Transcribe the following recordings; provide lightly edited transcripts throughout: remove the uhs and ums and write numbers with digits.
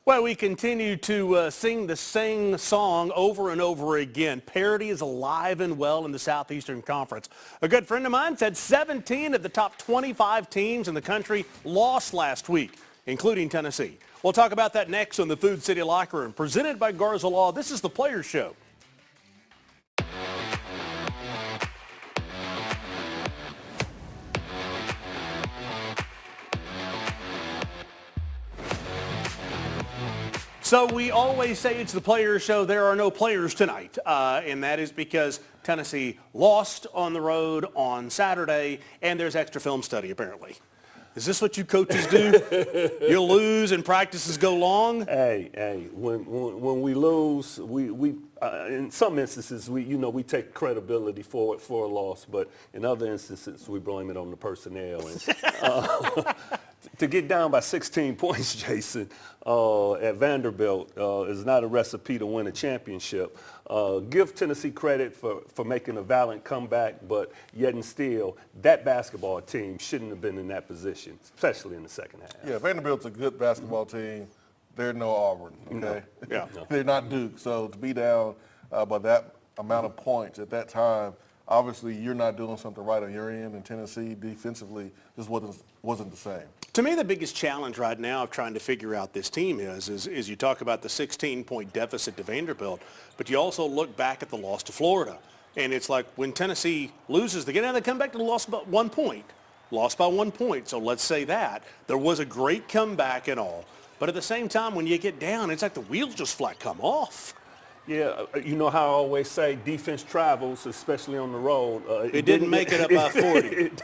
Well, we continue to sing the same song over and over again. Parity is alive and well in the Southeastern Conference. A good friend of mine said 17 of the top 25 teams in the country lost last week, including Tennessee. We'll talk about that next on the Food City Locker Room. Presented by Garza Law, this is the Players Show. So we always say it's the Players Show. There are no players tonight, and that is because Tennessee lost on the road on Saturday, and there's extra film study apparently. Is this what you coaches do? You lose and practices go long? Hey, when we lose, we in some instances we take credibility for a loss, but in other instances we blame it on the personnel. And, to get down by 16 points, Jason, at Vanderbilt is not a recipe to win a championship. Give Tennessee credit for making a valiant comeback, but yet and still, that basketball team shouldn't have been in that position, especially in the second half. Yeah, Vanderbilt's a good basketball team. They're no Auburn, okay? No. Yeah. No. They're not Duke. So to be down by that amount of points at that time, obviously you're not doing something right on your end, and Tennessee defensively just wasn't the same. To me, the biggest challenge right now of trying to figure out this team is you talk about the 16-point deficit to Vanderbilt, but you also look back at the loss to Florida. And it's like when Tennessee loses the game, now they come back to lost by 1 point. Lost by 1 point, so let's say that. There was a great comeback and all. But at the same time, when you get down, it's like the wheels just flat come off. Yeah, you know how I always say defense travels, especially on the road. It didn't make it up by 40. It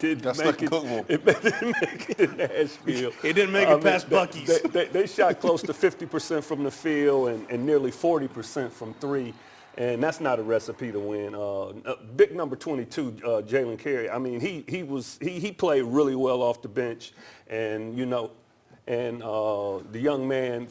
didn't make it in Nashville. It didn't make it past Buc-ee's. They shot close to 50% from the field and nearly 40% from three, and that's not a recipe to win. Big number 22, Jalen Carey. I mean, he played really well off the bench, and And the young man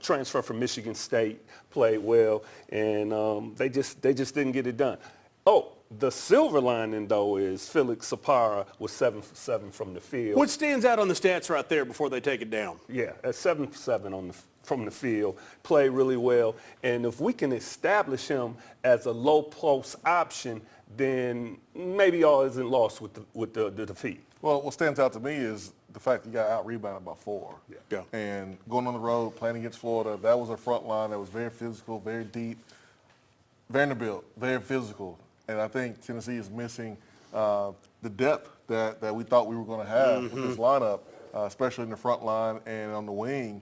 transferred from Michigan State, played well, and they just didn't get it done. Oh, the silver lining, though, is Felix Sapara was 7 for 7 from the field. What stands out on the stats right there before they take it down? Yeah, at 7 for 7 from the field, played really well. And if we can establish him as a low post option, then maybe all isn't lost with the defeat. Well, what stands out to me is the fact that you got out-rebounded by 4. Yeah. And going on the road, playing against Florida, that was a front line that was very physical, very deep. Vanderbilt, very physical. And I think Tennessee is missing the depth that we thought we were going to have with this lineup, especially in the front line and on the wing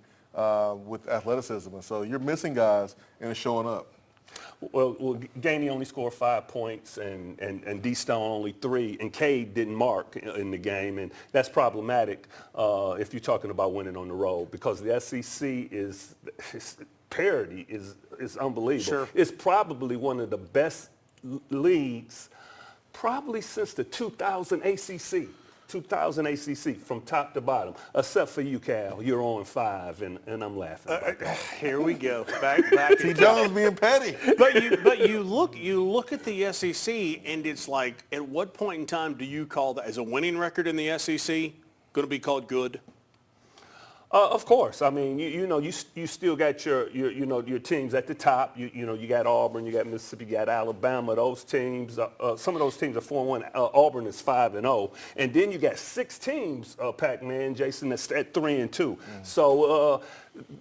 with athleticism. And so you're missing guys, and it's showing up. Well, Gainey only scored 5 points, and D-Stone only 3, and Cade didn't mark in the game, and that's problematic if you're talking about winning on the road, because the SEC parity is unbelievable. Sure. It's probably one of the best leagues probably since the 2000 ACC from top to bottom, except for you, Cal. You're on 5, and I'm laughing about that. Here we go. Back T. Jones being petty. But you look at the SEC, and it's like, at what point in time do you call that as a winning record in the SEC going to be called good? Of course. I mean, you still got your teams at the top. You got Auburn, you got Mississippi, you got Alabama. Those teams, some of those teams are 4-1. Auburn is 5-0, and then you got 6 teams, Pac-Man, Jason, that's at 3-2. So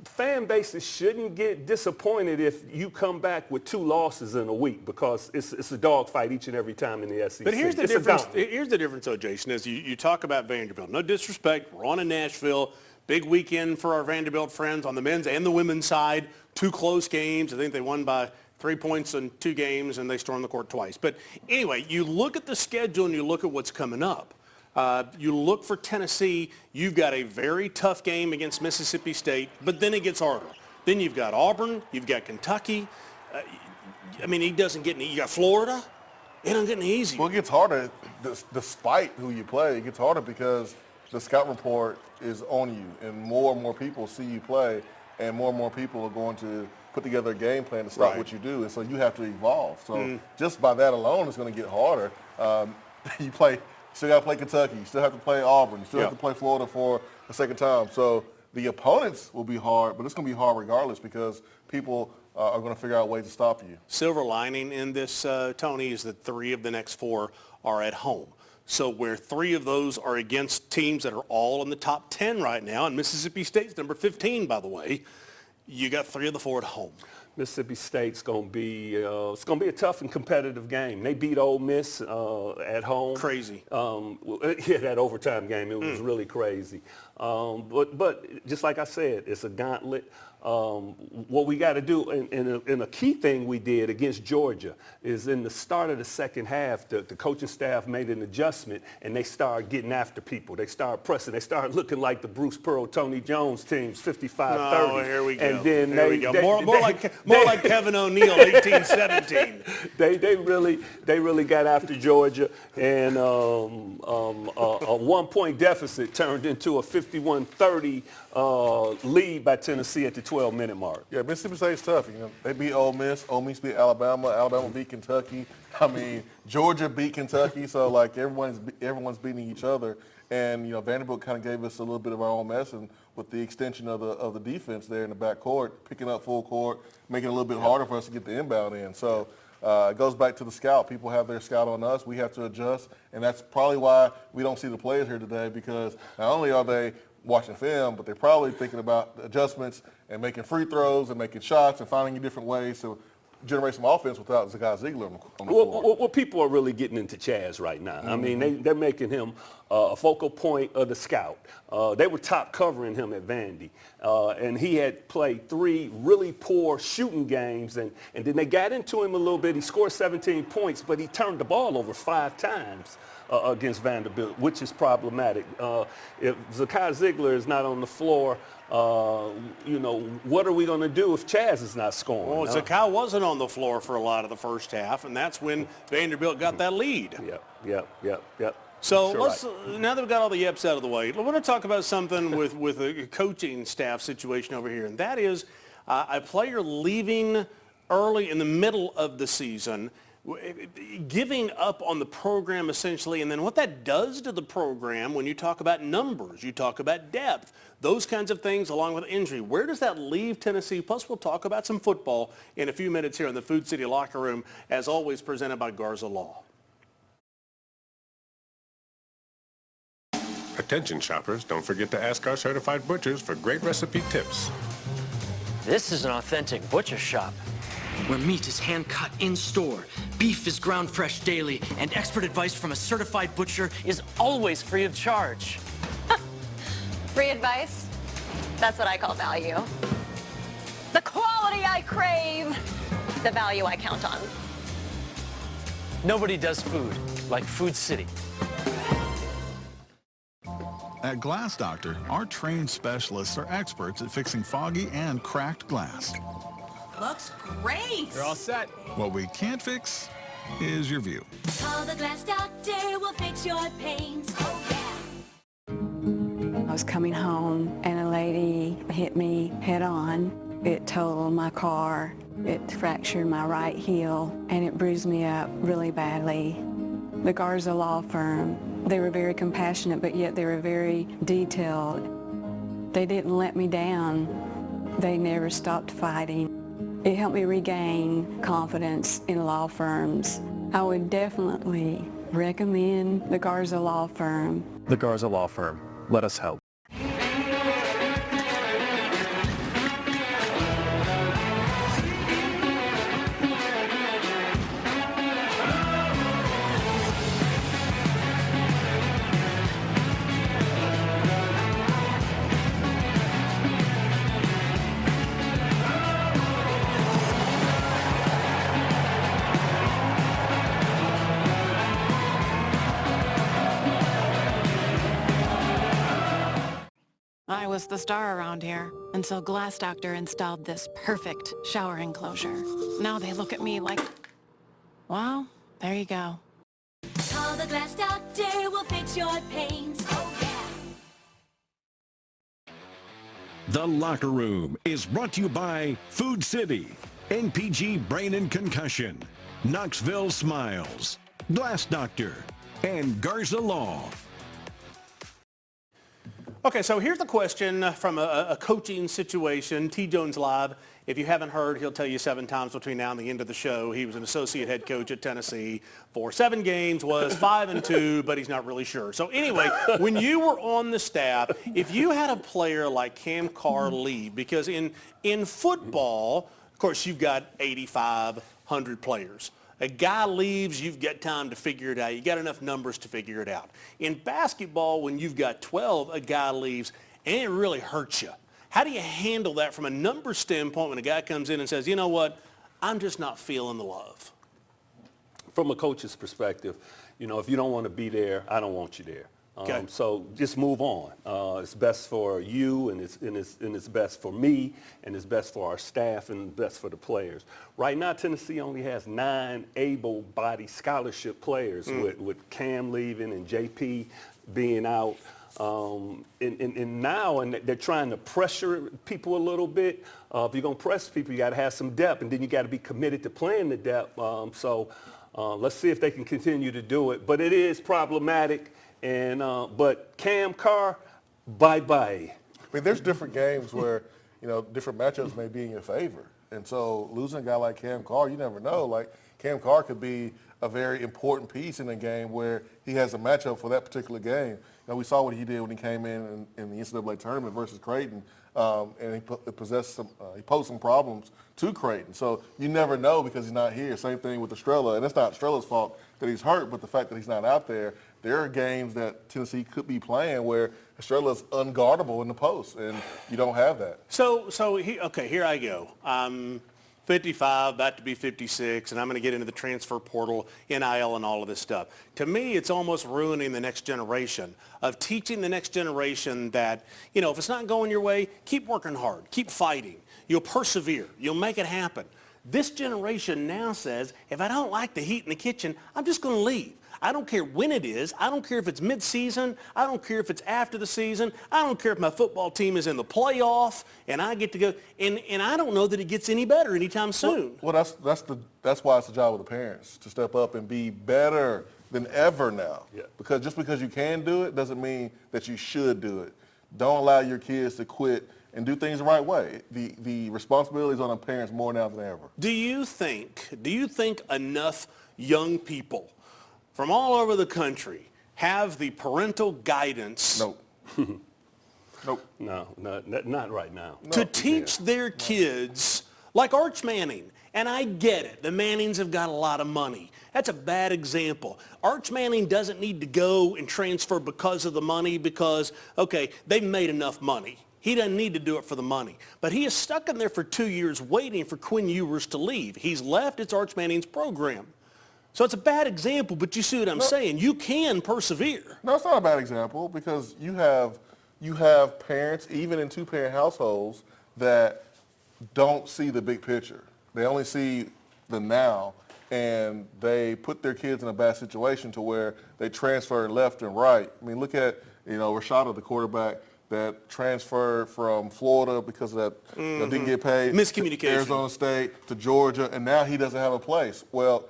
fan bases shouldn't get disappointed if you come back with 2 losses in a week, because it's a dogfight each and every time in the SEC. But here's the difference. Here's the difference, though, Jason, is you talk about Vanderbilt. No disrespect, we're on in Nashville. Big weekend for our Vanderbilt friends on the men's and the women's side. 2 close games. I think they won by 3 points in 2 games, and they stormed the court twice. But anyway, you look at the schedule and you look at what's coming up. You look for Tennessee. You've got a very tough game against Mississippi State, but then it gets harder. Then you've got Auburn. You've got Kentucky. It doesn't get any. You got Florida. It doesn't get any easier. Well, it gets harder despite who you play. It gets harder because the scout report is on you, and more people see you play, and more people are going to put together a game plan to stop what you do, and so you have to evolve. So just by that alone, it's going to get harder. You still got to play Kentucky, you still have to play Auburn, you still have to play Florida for the second time. So The opponents will be hard, but it's going to be hard regardless because people are going to figure out ways to stop you. Silver lining in this, Tony, is that 3 of the next 4 are at home. So where 3 of those are against teams that are all in the top 10 right now, and Mississippi State's number 15, by the way, you got 3 of the 4 at home. Mississippi State's going to be it's going to be a tough and competitive game. They beat Ole Miss at home. Crazy. Yeah, that overtime game, it was really crazy. But just like I said, it's a gauntlet. What we got to do, and a key thing we did against Georgia is in the start of the second half, the coaching staff made an adjustment and they started getting after people. They started pressing. They started looking like the Bruce Pearl, Tony Jones teams, 55-30. Oh, here we go. And then here we go. More like Kevin O'Neal, 18-17. They really got after Georgia, and a 1-point deficit turned into a 51-30 lead by Tennessee at the 12-minute mark. Yeah, Mississippi State's tough. You know, they beat Ole Miss beat Alabama. Alabama beat Kentucky. I mean, Georgia beat Kentucky. So like everyone's beating each other. And you know, Vanderbilt kind of gave us a little bit of our own medicine with the extension of the defense there in the back court, picking up full court, making it a little bit harder for us to get the inbound in. So it goes back to the scout. People have their scout on us. We have to adjust, and that's probably why we don't see the players here today, because not only are they watching film, but they're probably thinking about adjustments and making free throws and making shots and finding different ways to generate some offense without Zakai Ziegler on the floor. Well, people are really getting into Chaz right now. I mean, they're making him a focal point of the scout. They were top covering him at Vandy. And he had played 3 really poor shooting games, and then they got into him a little bit. He scored 17 points, but he turned the ball over 5 times against Vanderbilt, which is problematic. If Zakai Ziegler is not on the floor, you know, what are we going to do if Chaz is not scoring? Well, Zakai wasn't on the floor for a lot of the first half, and that's when Vanderbilt got that lead. Yep. So Sure, let's now that we've got all the yips out of the way, I want to talk about something with a coaching staff situation over here, and that is a player leaving early in the middle of the season, giving up on the program essentially, and then what that does to the program when you talk about numbers, you talk about depth, those kinds of things along with injury. Where does that leave Tennessee? Plus we'll talk about some football in a few minutes here in the Food City Locker Room, as always presented by Garza Law. Attention shoppers, don't forget to ask our certified butchers for great recipe tips. This is an authentic butcher shop, where meat is hand-cut in-store, beef is ground fresh daily, and expert advice from a certified butcher is always free of charge. Free advice? That's what I call value. The quality I crave, the value I count on. Nobody does food like Food City. At Glass Doctor, our trained specialists are experts at fixing foggy and cracked glass. Looks great. You're all set. What we can't fix is your view. Call the Glass Doctor, we'll fix your pains. Oh, yeah. I was coming home and a lady hit me head on. It totaled my car. It fractured my right heel and it bruised me up really badly. The Garza law firm, they were very compassionate, but yet they were very detailed. They didn't let me down. They never stopped fighting. It helped me regain confidence in law firms. I would definitely recommend the Garza law firm. The Garza Law Firm. Let us help. I was the star around here until Glass Doctor installed this perfect shower enclosure. Now they look at me like, well, there you go. Call the Glass Doctor, we'll fix your pains. Oh, yeah. The Locker Room is brought to you by Food City, NPG Brain and Concussion, Knoxville Smiles, Glass Doctor, and Garza Law. Okay, so here's the question from a coaching situation. T. Jones Live. If you haven't heard, he'll tell you 7 times between now and the end of the show. He was an associate head coach at Tennessee for 7 games, was 5-2, but he's not really sure. So anyway, when you were on the staff, if you had a player like Cam Carr leave, because in football, of course, you've got 8,500 players. A guy leaves, you've got time to figure it out. You got enough numbers to figure it out. In basketball, when you've got 12, a guy leaves, and it really hurts you. How do you handle that from a numbers standpoint when a guy comes in and says, you know what, I'm just not feeling the love? From a coach's perspective, if you don't want to be there, I don't want you there. Okay. So just move on. It's best for you, and it's best for me, and it's best for our staff, and best for the players. Right now, Tennessee only has 9 able-bodied scholarship players, with Cam leaving and JP being out. And now they're trying to pressure people a little bit. If you're going to press people, you got to have some depth, and then you got to be committed to playing the depth. So let's see if they can continue to do it. But it is problematic. And but Cam Carr, bye-bye. I mean, there's different games where, different matchups may be in your favor. And so losing a guy like Cam Carr, you never know. Like, Cam Carr could be a very important piece in a game where he has a matchup for that particular game. We saw what he did when he came in the NCAA tournament versus Creighton, and he posed some problems to Creighton. So you never know because he's not here. Same thing with Estrella, and it's not Estrella's fault that he's hurt, but the fact that he's not out there. There are games that Tennessee could be playing where Estrella's unguardable in the post, and you don't have that. Here I go. I'm 55, about to be 56, and I'm going to get into the transfer portal, NIL, and all of this stuff. To me, it's almost ruining the next generation, of teaching the next generation that, if it's not going your way, keep working hard, keep fighting. You'll persevere. You'll make it happen. This generation now says, if I don't like the heat in the kitchen, I'm just going to leave. I don't care when it is. I don't care if it's mid-season. I don't care if it's after the season. I don't care if my football team is in the playoff and I get to go. And I don't know that it gets any better anytime soon. Well, that's why it's the job of the parents to step up and be better than ever now. Yeah. Because just because you can do it doesn't mean that you should do it. Don't allow your kids to quit and do things the right way. The responsibility is on the parents more now than ever. Do you think enough young people from all over the country have the parental guidance Nope. No, not right now. to teach their kids, like Arch Manning? And I get it. The Mannings have got a lot of money. That's a bad example. Arch Manning doesn't need to go and transfer because of the money because, okay, they've made enough money. He doesn't need to do it for the money. But he is stuck in there for 2 years waiting for Quinn Ewers to leave. He's left. It's Arch Manning's program. So it's a bad example, but you see what I'm saying. You can persevere. No, it's not a bad example because you have parents, even in 2-parent households, that don't see the big picture. They only see the now, and they put their kids in a bad situation to where they transfer left and right. I mean, look at, Rashada, the quarterback, that transferred from Florida because of that didn't get paid. Miscommunication. To Arizona State, to Georgia, and now he doesn't have a place. Well,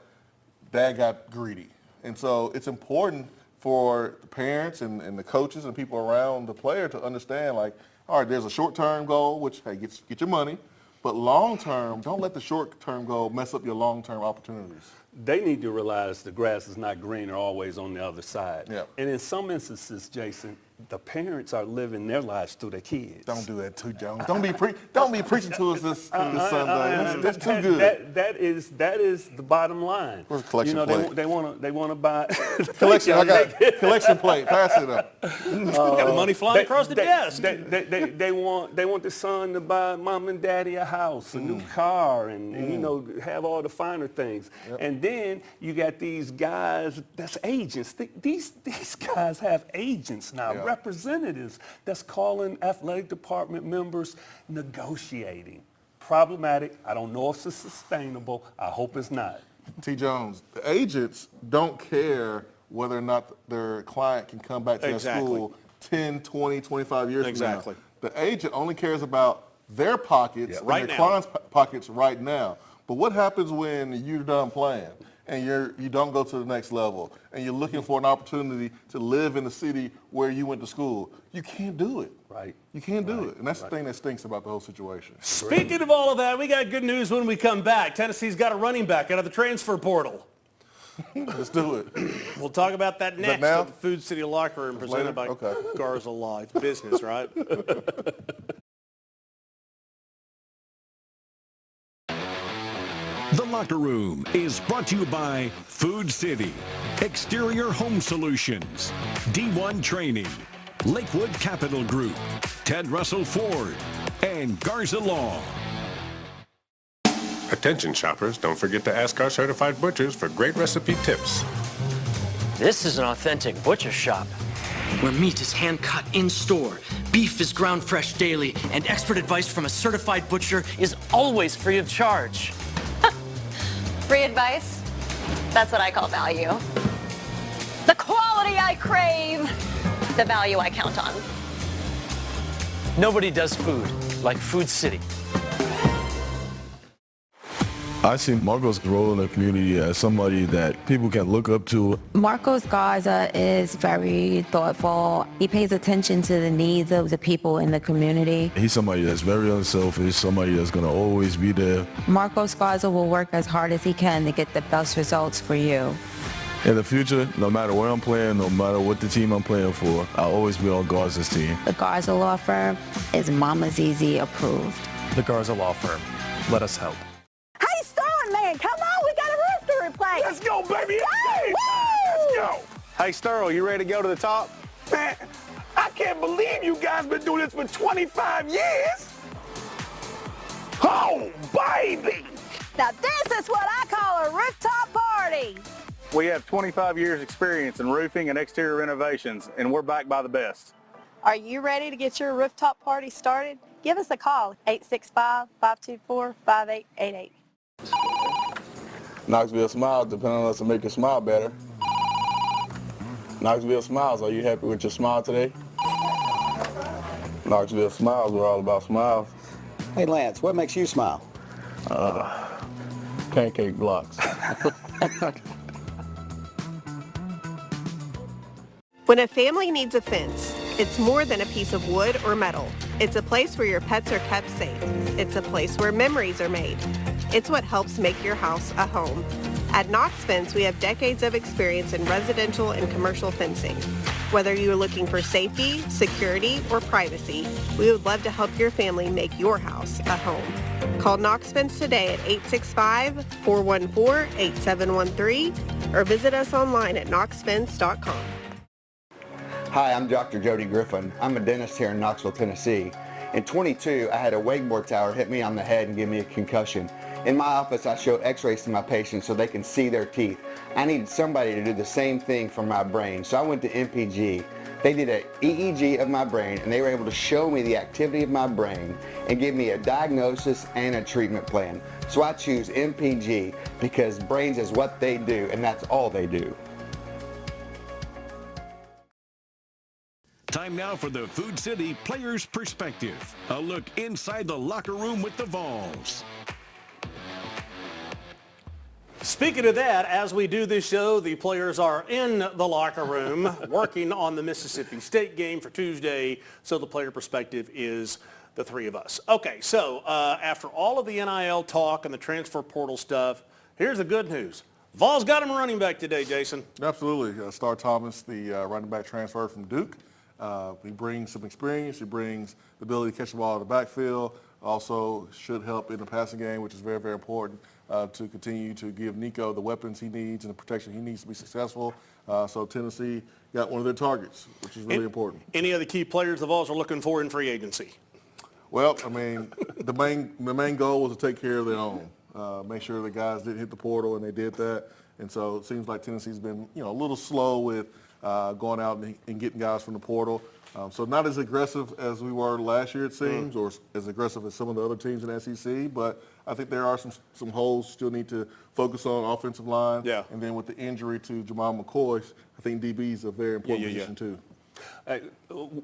Dad got greedy. And so it's important for the parents and the coaches and people around the player to understand, like, all right, there's a short-term goal, which, hey, get your money. But long-term, don't let the short-term goal mess up your long-term opportunities. They need to realize the grass is not greener always on the other side. Yeah. And in some instances, Jason, the parents are living their lives through their kids. Don't do that too, Jones. Don't be preaching to us this Sunday. That's too good. That is the bottom line. Where's the collection plate? They want to buy Collection. I got collection plate. Pass it up. Got money flying across the desk. They want the son to buy mom and daddy a house, a new car, and have all the finer things. Yep. And then you got these guys that's agents. These guys have agents now. Yeah. Representatives that's calling athletic department members negotiating. Problematic. I don't know if it's sustainable. I hope it's not. T. Jones, the agents don't care whether or not their client can come back to their school 10, 20, 25 years from now. The agent only cares about their pockets and their client's pockets right now. But what happens when you're done playing and you don't go to the next level, and you're looking for an opportunity to live in the city where you went to school, you can't do it. Right. You can't do it. And that's the thing that stinks about the whole situation. Speaking of all of that, we got good news when we come back. Tennessee's got a running back out of the transfer portal. Let's do it. We'll talk about that next now? at the Food City Locker Room presented by Garza Law. It's business, right? The Locker Room is brought to you by Food City, Exterior Home Solutions, D1 Training, Lakewood Capital Group, Ted Russell Ford, and Garza Law. Attention shoppers, don't forget to ask our certified butchers for great recipe tips. This is an authentic butcher shop where meat is hand-cut in-store, beef is ground fresh daily, and expert advice from a certified butcher is always free of charge. Free advice? That's what I call value. The quality I crave, the value I count on. Nobody does food like Food City. I see Marco's role in the community as somebody that people can look up to. Marcos Garza is very thoughtful. He pays attention to the needs of the people in the community. He's somebody that's very unselfish, somebody that's going to always be there. Marcos Garza will work as hard as he can to get the best results for you. In the future, no matter where I'm playing, no matter what the team I'm playing for, I'll always be on Garza's team. The Garza Law Firm is Mama Zizi approved. The Garza Law Firm. Let us help. Hey, Sterling, man, come on, we got a roof to replace. Let's go, baby. Let's go. Hey, Sterling, you ready to go to the top? Man, I can't believe you guys been doing this for 25 years. Oh, baby. Now this is what I call a rooftop party. We have 25 years experience in roofing and exterior renovations, and we're backed by the best. Are you ready to get your rooftop party started? Give us a call, 865-524-5888. Knoxville Smiles depend on us to make your smile better. Knoxville Smiles, are you happy with your smile today? Knoxville Smiles, we're all about smiles. Hey Lance, what makes you smile? Pancake blocks. When a family needs a fence, it's more than a piece of wood or metal. It's a place where your pets are kept safe. It's a place where memories are made. It's what helps make your house a home. At Knox Fence, we have decades of experience in residential and commercial fencing. Whether you're looking for safety, security, or privacy, we would love to help your family make your house a home. Call Knox Fence today at 865-414-8713 or visit us online at knoxfence.com. Hi, I'm Dr. Jody Griffin. I'm a dentist here in Knoxville, Tennessee. In 22, I had a wakeboard tower hit me on the head and give me a concussion. In my office, I show x-rays to my patients so they can see their teeth. I needed somebody to do the same thing for my brain, so I went to MPG. They did an EEG of my brain, and they were able to show me the activity of my brain and give me a diagnosis and a treatment plan. So I choose MPG because brains is what they do, and that's all they do. Time now for the Food City Player's Perspective. A look inside the locker room with the Vols. Speaking of that, as we do this show, the players are in the locker room working on the Mississippi State game for Tuesday. So the player perspective is the three of us. Okay, so after all of the NIL talk and the transfer portal stuff, here's the good news. Vols got him running back today, Jason. Absolutely. Star Thomas, the running back transfer from Duke. He brings some experience. He brings the ability to catch the ball in the backfield. Also should help in the passing game, which is very, very important to continue to give Nico the weapons he needs and the protection he needs to be successful. So Tennessee got one of their targets, which is really important. Any other key players the Vols are looking for in free agency? Well, I mean, the main goal was to take care of their own, make sure the guys didn't hit the portal, and they did that. And so it seems like Tennessee's been, a little slow with going out and getting guys from the portal. So not as aggressive as we were last year, it seems, or as aggressive as some of the other teams in the SEC. But I think there are some holes still need to focus on offensive line. Yeah. And then with the injury to Jamal McCoy, I think DB is a very important position too.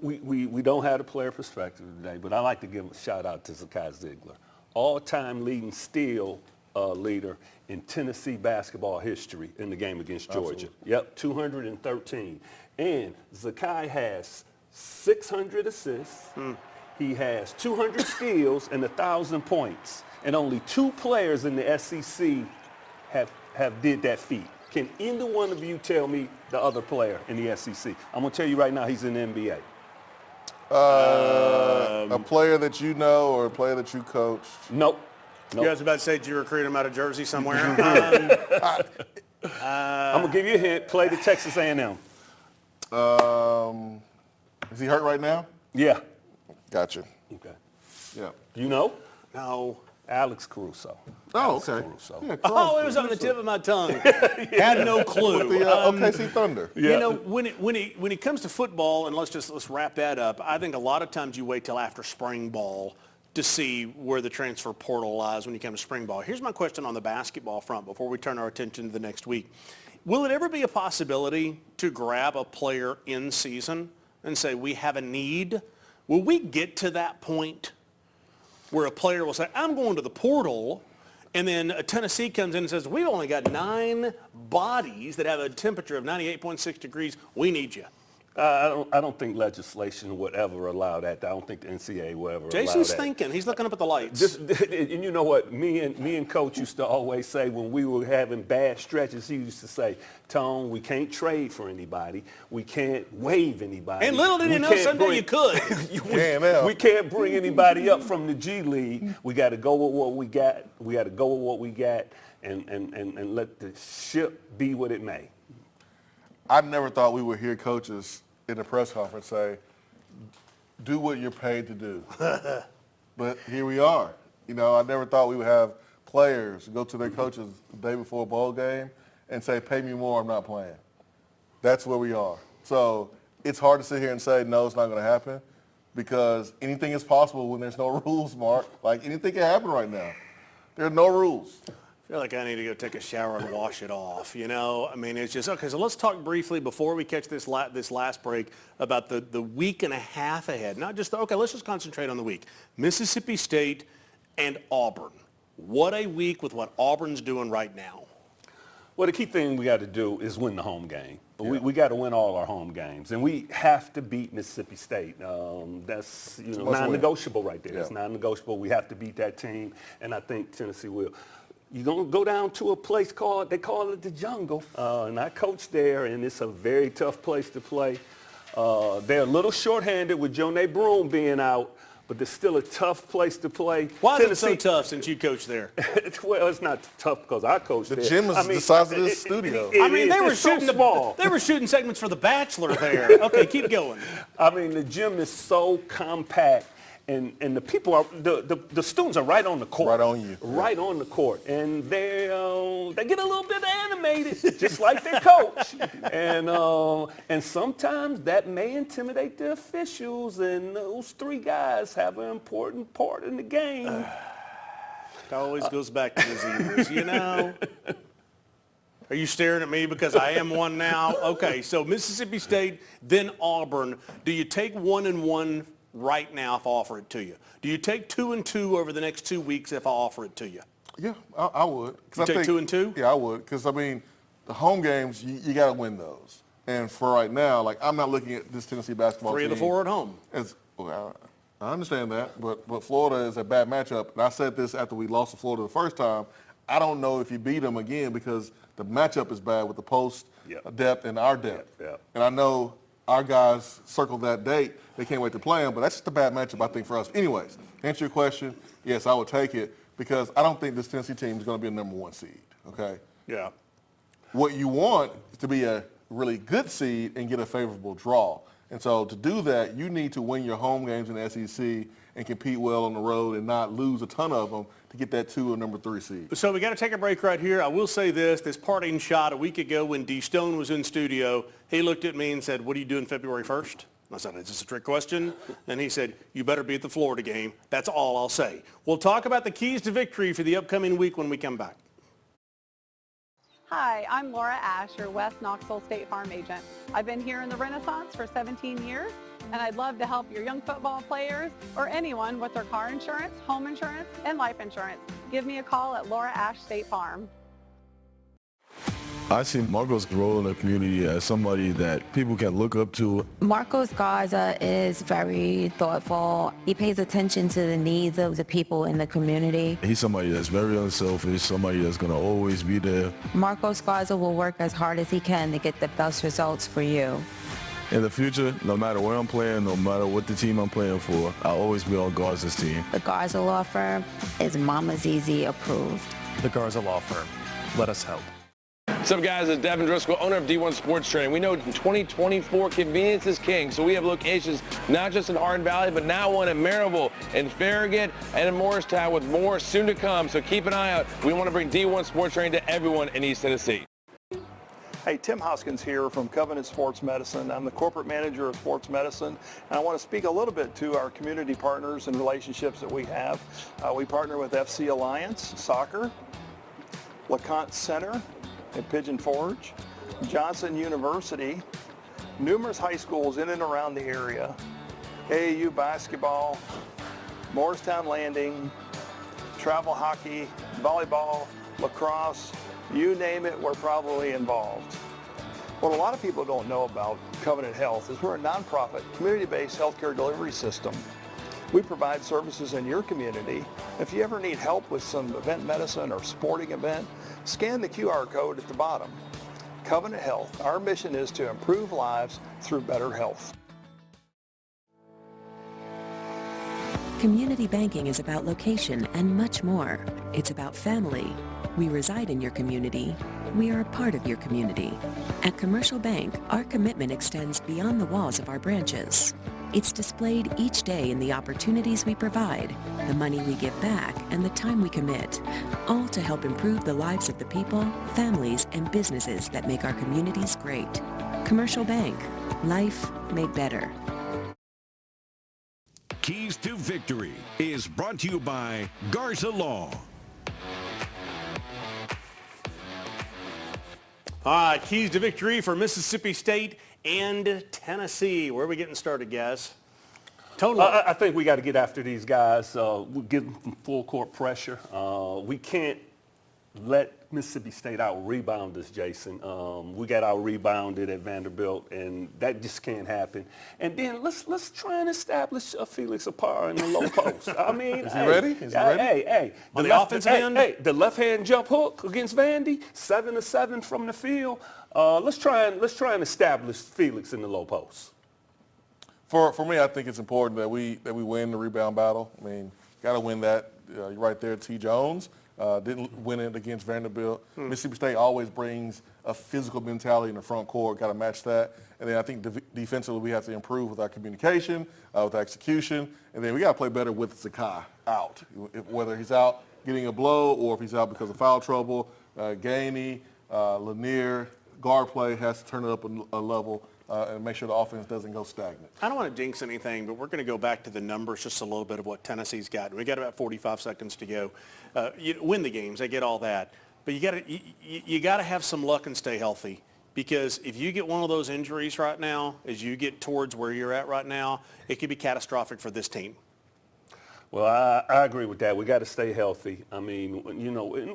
We don't have a player perspective today, but I like to give a shout out to Zakai Ziegler. All-time leading steal leader in Tennessee basketball history in the game against Georgia. Absolutely. Yep, 213. And Zakai has 600 assists. He has 200 steals and 1,000 points. And only 2 players in the SEC have did that feat. Can either one of you tell me the other player in the SEC? I'm going to tell you right now, he's in the NBA. A player that you know or a player that you coached? Nope. You guys about to say, did you recruit him out of Jersey somewhere? I'm going to give you a hint. Play the Texas A&M. Is he hurt right now? Yeah. Gotcha. Okay. Yeah. You know? No. Alex Caruso. Oh, Alex okay. Caruso. Yeah, Oh, it was on the tip of my tongue. Had no clue. With the OKC Thunder. You know, when it comes to football, and let's wrap that up, I think a lot of times you wait till after spring ball to see where the transfer portal lies when you come to spring ball. Here's my question on the basketball front before we turn our attention to the next week. Will it ever be a possibility to grab a player in season and say, we have a need? Will we get to that point where a player will say, I'm going to the portal, and then Tennessee comes in and says, we've only got 9 bodies that have a temperature of 98.6 degrees. We need you. I don't think legislation would ever allow that. I don't think the NCAA will ever allow that. Jason's thinking. He's looking up at the lights. And you know what? Me and Coach used to always say when we were having bad stretches, he used to say, Tone, we can't trade for anybody. We can't waive anybody. And little did he know someday you could. We can't bring anybody up from the G League. We got to go with what we got. We got to go with what we got and let the ship be what it may. I never thought we would hear coaches in a press conference say, do what you're paid to do. But here we are. You know, I never thought we would have players go to their coaches the day before a bowl game and say, pay me more, I'm not playing. That's where we are. So it's hard to sit here and say, no, it's not going to happen, because anything is possible when there's no rules, Mark. Like, anything can happen right now. There are no rules. I feel like I need to go take a shower and wash it off, you know? I mean, it's just, okay, so let's talk briefly before we catch this last break about the week and a half ahead. Not just, okay, let's just concentrate on the week. Mississippi State and Auburn. What a week with what Auburn's doing right now. Well, the key thing we got to do is win the home game. We got to win all our home games, and we have to beat Mississippi State. That's non-negotiable right there. It's non-negotiable. We have to beat that team, and I think Tennessee will. You're going to go down to a place they call it the Jungle, and I coach there, and it's a very tough place to play. They're a little shorthanded with Jonay Broome being out, but it's still a tough place to play. Why is it so tough since you coach there? Well, it's not tough because I coach there. The gym is the size of this studio. They were shooting they were shooting segments for The Bachelor there. Okay, keep going. I mean, the gym is so compact. And the people are the students are right on the court. Right on you. Right on the court. And they get a little bit animated, just like their coach. And sometimes that may intimidate the officials, and those 3 guys have an important part in the game. It always goes back to the Zebras, you know? Are you staring at me because I am one now? Okay, so Mississippi State, then Auburn. Do you take 1-1 right now if I offer it to you? Do you take 2-2 over the next 2 weeks if I offer it to you? Yeah, I would. You take 2-2? Yeah, I would. Because, I mean, the home games, you got to win those. And for right now, like, I'm not looking at this Tennessee basketball 3 team. of the 4 at home. Well, I understand that, but Florida is a bad matchup. And I said this after we lost to Florida the first time. I don't know if you beat them again because the matchup is bad with the post depth and our depth. And I know our guys circled that date. They can't wait to play them, but that's just a bad matchup, I think, for us. Anyways, to answer your question, yes, I would take it because I don't think this Tennessee team is going to be a number 1 seed, okay? Yeah. What you want is to be a really good seed and get a favorable draw. And so to do that, you need to win your home games in the SEC and compete well on the road and not lose a ton of them to get that 2 or number 3 seed. So we got to take a break right here. I will say this parting shot a week ago when D. Stone was in studio, he looked at me and said, what are you doing February 1st? I said, is this a trick question? And he said, you better be at the Florida game. That's all I'll say. We'll talk about the keys to victory for the upcoming week when we come back. Hi, I'm Laura Ash, your West Knoxville State Farm agent. I've been here in the Renaissance for 17 years, and I'd love to help your young football players or anyone with their car insurance, home insurance, and life insurance. Give me a call at Laura Ash State Farm. I see Marco's role in the community as somebody that people can look up to. Marcos Garza is very thoughtful. He pays attention to the needs of the people in the community. He's somebody that's very unselfish, somebody that's going to always be there. Marcos Garza will work as hard as he can to get the best results for you. In the future, no matter where I'm playing, no matter what the team I'm playing for, I'll always be on Garza's team. The Garza Law Firm is Mama Zizi approved. The Garza Law Firm. Let us help. What's up, guys? It's Devin Driscoll, owner of D1 Sports Training. We know in 2024, convenience is king, so we have locations not just in Hardin Valley, but now one in Maryville, in Farragut, and in Morristown, with more soon to come. So keep an eye out. We want to bring D1 Sports Training to everyone in East Tennessee. Hey, Tim Hoskins here from Covenant Sports Medicine. I'm the corporate manager of sports medicine, and I want to speak a little bit to our community partners and relationships that we have. We partner with FC Alliance Soccer, LeConte Center at Pigeon Forge, Johnson University, numerous high schools in and around the area, AAU basketball, Morristown Landing, travel hockey, volleyball, lacrosse, you name it, we're probably involved. What a lot of people don't know about Covenant Health is we're a nonprofit, community-based healthcare delivery system. We provide services in your community. If you ever need help with some event medicine or sporting event, scan the QR code at the bottom. Covenant Health, our mission is to improve lives through better health. Community banking is about location and much more. It's about family. We reside in your community. We are a part of your community. At Commercial Bank, our commitment extends beyond the walls of our branches. It's displayed each day in the opportunities we provide, the money we give back, and the time we commit, all to help improve the lives of the people, families, and businesses that make our communities great. Commercial Bank, life made better. Keys to Victory is brought to you by Garza Law. All right, keys to victory for Mississippi State and Tennessee. Where are we getting started, guys? I think we got to get after these guys. We give them full court pressure. We can't let Mississippi State out-rebound us, Jason. We got out-rebounded at Vanderbilt, and that just can't happen. And then let's try and establish Felix Apar in the low post. I mean, is he ready? Is he ready? Hey. On the offensive end? Hey, the left-hand jump hook against Vandy, 7-7 from the field. Let's try and establish Felix in the low post. For me, I think it's important that we win the rebound battle. I mean, got to win that. You're right there, T. Jones. Didn't win it against Vanderbilt. Mississippi State always brings a physical mentality in the front court. Got to match that. And then I think defensively we have to improve with our communication, with our execution. And then we got to play better with Zakai out. Whether he's out getting a blow or if he's out because of foul trouble, Gainey, Lanier, guard play has to turn it up a level. And make sure the offense doesn't go stagnant. I don't want to jinx anything, but we're going to go back to the numbers just a little bit of what Tennessee's got. We got about 45 seconds to go. You win the games, I get all that, but you got to have some luck and stay healthy, because if you get one of those injuries right now, as you get towards where you're at right now, it could be catastrophic for this team. Well, I agree with that. We got to stay healthy. I mean,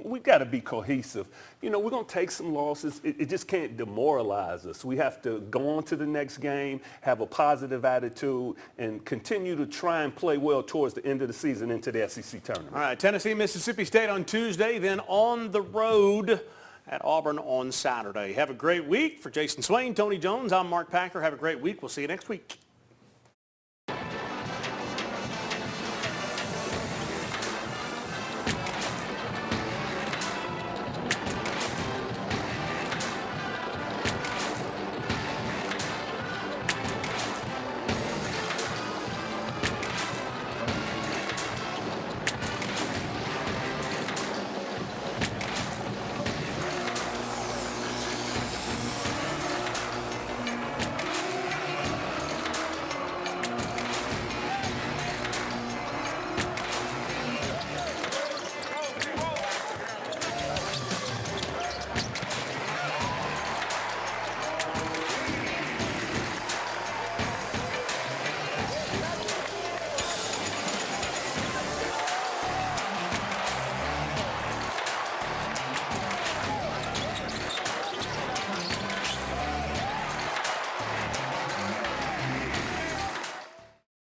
we got to be cohesive. We're going to take some losses. It just can't demoralize us. We have to go on to the next game, have a positive attitude, and continue to try and play well towards the end of the season into the SEC tournament. All right, Tennessee, Mississippi State on Tuesday, then on the road at Auburn on Saturday. Have a great week. For Jason Swain, Tony Jones, I'm Mark Packer. Have a great week. We'll see you next week.